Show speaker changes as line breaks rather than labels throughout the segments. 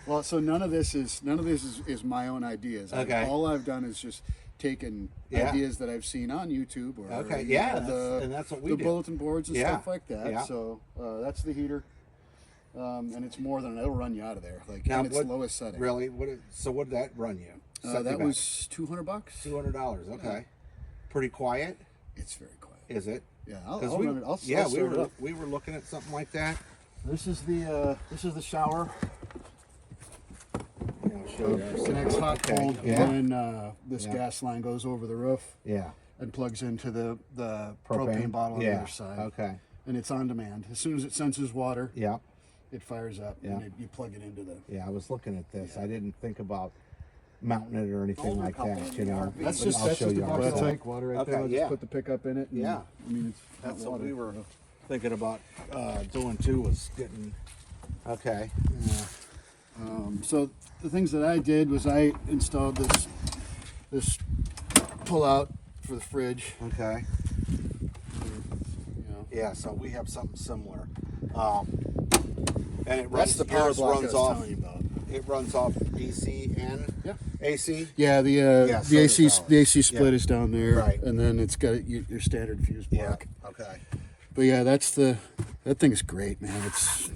Well, so none of this is my own ideas.
Okay.
All I've done is just taken ideas that I've seen on YouTube or
and that's what we
the
do.
bulletin boards and stuff like that.
Yeah.
So that's the heater, and it's more than it'll run you out of there. Like
Now,
in its lowest setting.
Really? What did that run you?
That was $200.
$200. Okay. Pretty quiet.
It's very quiet.
Is it?
Yeah, I'll run it. I'll
we were looking at something like that.
This is the shower.
Yeah, I'll show you.
Connects hot cold,
Yeah.
and then this gas line goes over the roof.
Yeah.
And plugs into the propane bottle on the other side.
Okay.
And it's on demand. As soon as it senses water,
Yeah.
it fires up, and you plug it into the.
Yeah, I was looking at this. I didn't think about mounting it or anything like that. You know.
That's
But
just
I'll show
the
you
box of
outside.
tank water right there.
Okay,
I'll just put the pickup in it. And,
Yeah.
I mean, it's
That's
hot
what
water.
we were thinking about doing too. Was getting. Okay.
So the things that I did was I installed this pull out for the fridge.
Okay.
You know.
Yeah, so we have something similar, and it
That's
runs.
the power block I
runs
was
off.
telling you about.
It runs off DC and AC.
Yeah, the
so
AC
does ours.
the AC split
Yeah.
is down there,
Right.
and then it's got your standard fuse block.
Okay.
But yeah, that thing's great, man. It's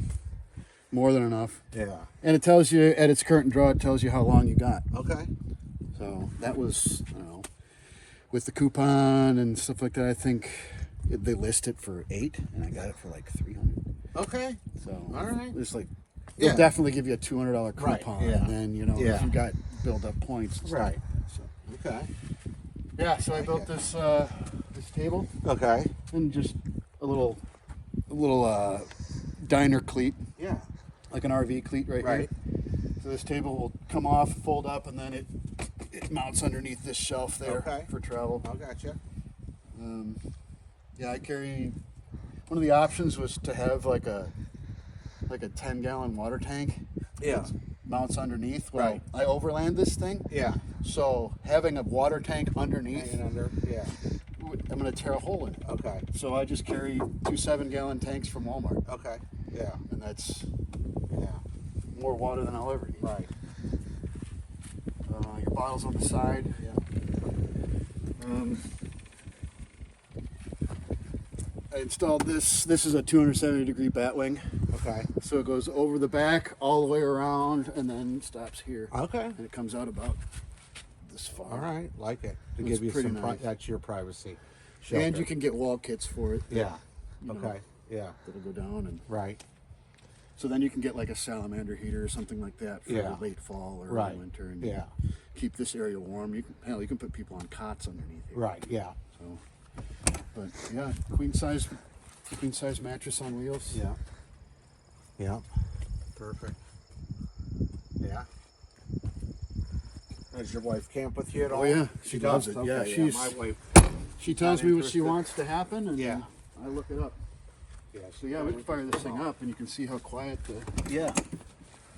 more than enough,
Yeah.
and it tells you at its current draw. It tells you how long you got.
Okay.
So that was, with the coupon and stuff like that. I think they list it for $8, and I got it for like $300.
Okay.
So
All right.
it's like
Yeah.
they'll definitely give you a $200
Right,
coupon,
yeah.
and then
Yeah.
if you got build up points, and stuff.
Right.
So
Okay.
yeah, so I built this table
Okay.
and just a little diner cleat,
Yeah.
like an RV cleat right
Right.
here. So this table will come off, fold up, and then it mounts underneath this shelf there
Okay.
for travel.
I gotcha.
Yeah, I carry. One of the options was to have like a 10-gallon water tank.
Yeah.
Mounts underneath. Well,
Right.
I overland this thing,
Yeah.
so having a water tank underneath,
Hanging under. Yeah.
I'm going to tear a hole in it.
Okay.
So I just carry 2 7-gallon tanks from Walmart,
Okay. Yeah.
and that's
Yeah.
more water than I'll ever need.
Right.
Your bottles on the side.
Yeah.
I installed this. This is a 270-degree batwing,
Okay.
so it goes over the back, all the way around, and then stops here.
Okay.
And it comes out about this far.
All right. Like it. To
It's
give you
pretty
some.
nice.
That's your privacy.
And
Shelter.
you can get wall kits for it.
Yeah.
you know,
Okay. Yeah.
That'll go down, and
Right.
so then you can get like a salamander heater or something like that for
Yeah.
late fall or
Right.
winter, and
Yeah.
keep this area warm. You can put people on cots underneath here.
Right. Yeah.
So, but yeah, queen size mattress on wheels.
Yeah. Yeah. Perfect. Yeah. Does your wife camp with you at all?
Oh yeah, she loves
does?
it. Yeah,
Okay,
she's
my wife.
she tells
not
me what she
interested.
wants to happen, and
Yeah.
I look it up.
Yeah.
So yeah, we can fire this thing up, and you can see how quiet the.
Yeah.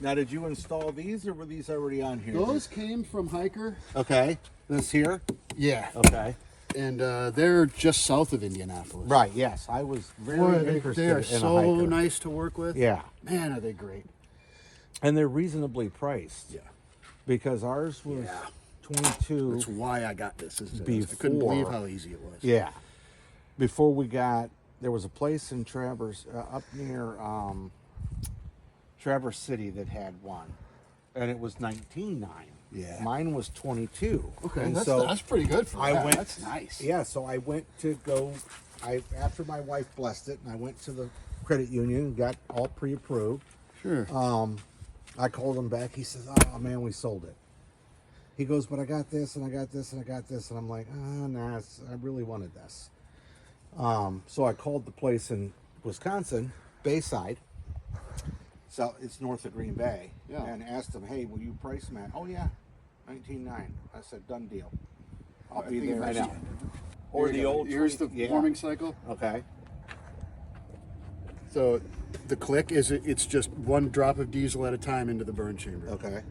Now, did you install these, or were these already on here?
Those came from Hiker.
Okay. This here.
Yeah.
Okay.
And they're just south of Indianapolis.
Right. Yes, I was very
Boy,
interested
they are
in
so
a hiker.
nice to work with.
Yeah.
Man, are they great.
And they're reasonably priced.
Yeah.
Because ours was
Yeah.
22.
That's why I got this. I
Before-
couldn't believe how easy it was.
Yeah. Before we got, there was a place in Traverse, up near Traverse City that had one, and it was $19.9.
Yeah.
Mine was 22.
Okay,
And
that's pretty good for that.
went.
That's nice.
Yeah. So I went to go. After my wife blessed it, and I went to the credit union and got all pre-approved.
Sure.
I called him back. He says, "Oh man, we sold it." He goes, "But I got this, and I got this, and I got this," and I'm like, "Nah, I really wanted this." So I called the place in Wisconsin, Bayside. So it's north of Green Bay.
Yeah.
And asked them, "Hey, will you price them at?" "Oh yeah, $19.9." I said, "Done deal. I'll be there right now." Or the old.
Here's the
20
warming cycle.
Okay.
So the click is it's just one drop of diesel at a time into the burn chamber.
Okay.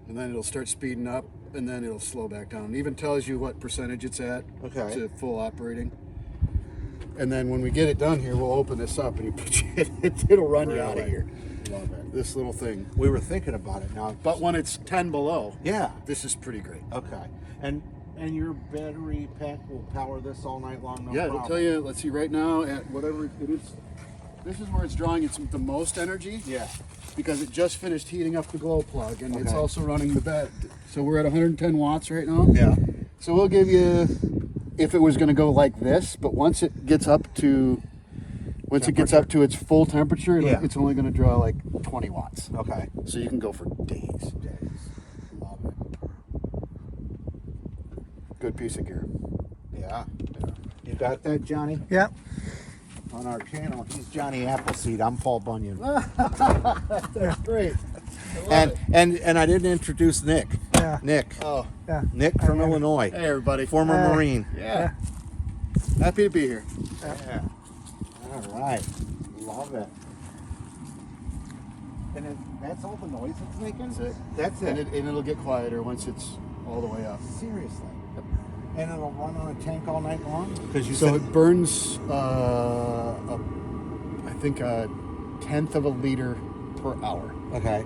And then it'll start speeding up, and then it'll slow back down. It even tells you what percentage it's at
Okay.
to full operating. And then when we get it done here, we'll open this up and it'll run you out of
Really?
here.
Love it.
This little thing.
We were thinking about it now.
But when it's 10 below,
Yeah.
this is pretty great.
Okay. And your battery pack will power this all night long, no
Yeah,
problem.
it'll tell you, let's see, right now at whatever it is, this is where it's drawing its the most energy.
Yeah.
Because it just finished heating up the glow plug and it's
Okay.
also running the bat. So we're at 110 watts right now.
Yeah.
So we'll give you, if it was going to go like this, but once it gets up to its full temperature,
Yeah.
it's only going to draw like 20 watts.
Okay.
So you can go for days.
Love it.
Good piece of gear.
Yeah. You got that, Johnny?
Yeah.
On our channel, he's Johnny Appleseed. I'm Paul Bunyan.
That's great.
And I didn't introduce Nick.
Yeah.
Nick.
Oh,
Yeah.
Nick from Illinois.
hey everybody.
Former Marine.
Yeah. Happy to be here.
Yeah. All right. Love it. And that's all the noise it's making?
That's it.
That's
And,
it.
and it'll get quieter once it's all the way up.
Seriously. And it'll run on a tank all night long? Because you
So
said
it burns, I think a tenth of a liter per hour.
Okay.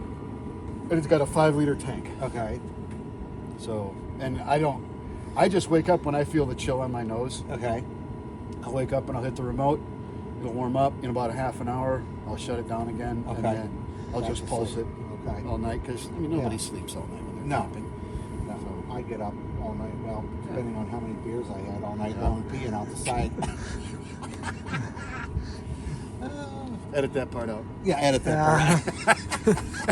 And it's got a 5-liter tank.
Okay.
So, and I just wake up when I feel the chill on my nose.
Okay.
I'll wake up and I'll hit the remote. It'll warm up in about a half an hour. I'll shut it down again.
Okay.
And then I'll
Back
just
to
pulse
sleep.
it
Okay.
all night because nobody
Yeah.
sleeps all night when they're
No.
camping.
No, I get up all night. Well, depending on how many beers I had all night long, peeing out the side.
Edit that part out.
Yeah, edit that part.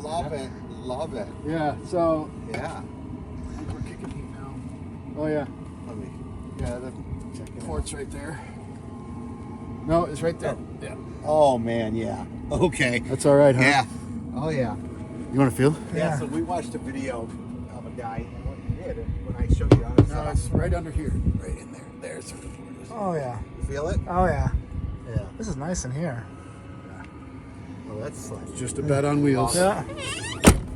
Love it. Love it.
Yeah, so
Yeah.
I think we're kicking heat now. Oh yeah.
Let me
Yeah, the
check it out.
port's right there. No, it's right there. Yeah.
Oh, man, yeah. Okay.
That's all right, huh?
Yeah. Oh, yeah.
You want to feel?
Yeah, so we watched a video of a guy, and what he did, and when I showed you how to
No, it's right under here. Right in there. There's where the port is.
Oh yeah.
You feel it?
Oh yeah.
Yeah.
This is nice in here.
Well, that's like,
Just a bed on wheels.
Yeah.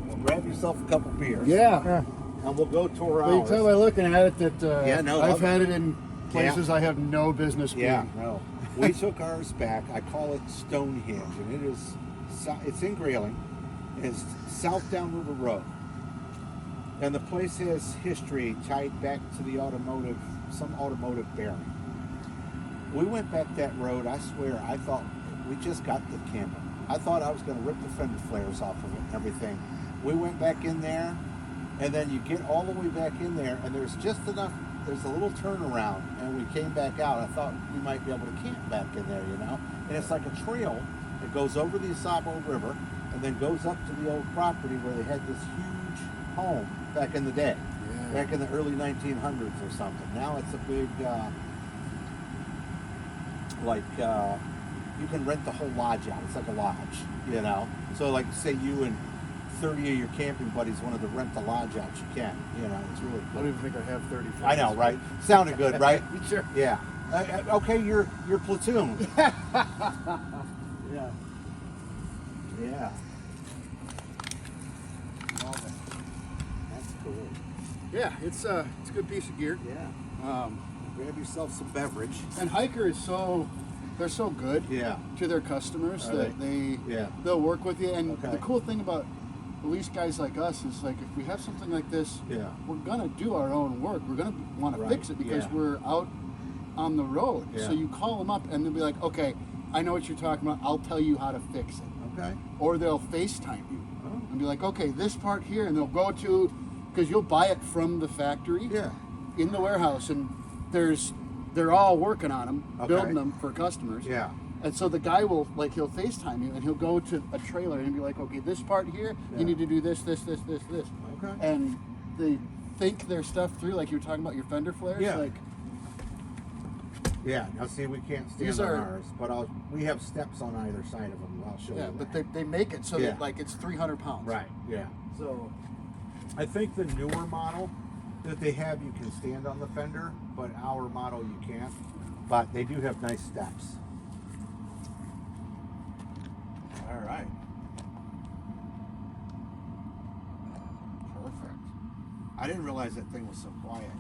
well, grab yourself a couple beers.
Yeah.
Yeah.
And we'll go tour
Well, you
ours.
can tell by looking at it that
Yeah, no,
I've
love
had it in places I have no business being.
Yeah, no. We took ours back. I call it Stonehenge, and it is, it's in Grayling. It's South Downriver Road. And the place has history tied back to the some automotive bearing. We went back that road, I swear, I thought we just got the camera. I thought I was going to rip the fender flares off of it and everything. We went back in there, and then you get all the way back in there, and there's just enough, there's a little turnaround, and we came back out. I thought we might be able to camp back in there, you know? And it's like a trail that goes over the Asabo River, and then goes up to the old property where they had this huge home back in the day.
Yeah.
Back in the early 1900s or something. Now it's a big, you can rent the whole lodge out. It's like a lodge, you know? So like say you and 30 of your camping buddies wanted to rent the lodge out, you can, you know? It's really
I
cool.
don't even think I have 30 friends.
I know, right? Sounded good, right?
Sure.
Yeah. Okay, your platoon.
Yeah.
Yeah. Love it. That's cool.
Yeah, it's a good piece of gear.
Yeah. Grab yourself some beverage.
And Hiker is they're so good
Yeah.
to their customers
Are
that
Yeah.
they'll work with you. And
Okay.
the cool thing about at least guys like us is like if we have something like this,
Yeah.
we're gonna do our own work. We're gonna want to
Right.
fix it because
Yeah.
we're out on the road.
Yeah.
So you call them up and they'll be like, okay, I know what you're talking about. I'll tell you how to fix it.
Okay.
Or they'll FaceTime you
Oh.
and be like, okay, this part here, and they'll go to, because you'll buy it from the factory
Yeah.
in the warehouse, and they're all working on them,
Okay.
building them for customers.
Yeah.
And so the guy will, like, he'll FaceTime you, and he'll go to a trailer and be like, okay, this part here,
Yeah.
you need to do this.
Okay.
And they think their stuff through, like you were talking about your fender flares.
Yeah.
Like,
Yeah. Now see, we can't stand
These
on
are-
ours, but we have steps on either side of them. I'll show
yeah,
you.
but
that.
they make it so
Yeah.
that, like, it's 300 pounds.
Right. Yeah.
So,
I think the newer model that they have, you can stand on the fender, but our model you can't. But they do have nice steps. All right.
perfect.
I didn't realize that thing was so quiet.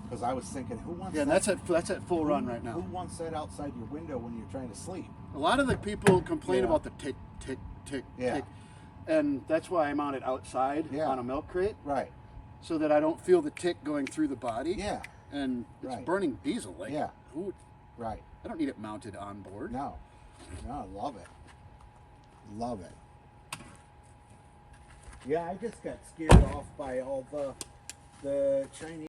Because I was thinking, who wants
Yeah, and
that?
that's at full run right
Who
now.
wants that outside your window when you're trying to sleep?
A lot of the people complain
Yeah.
about the tick, tick, tick,
Yeah.
tick. And that's why I mount it outside
Yeah.
on a milk crate,
Right.
so that I don't feel the tick going through the body.
Yeah.
And it's
Right.
burning diesel. Like,
Yeah.
who,
Right.
I don't need it mounted on board.
No. No, I love it. Love it. Yeah, I just got scared off by all the Chinese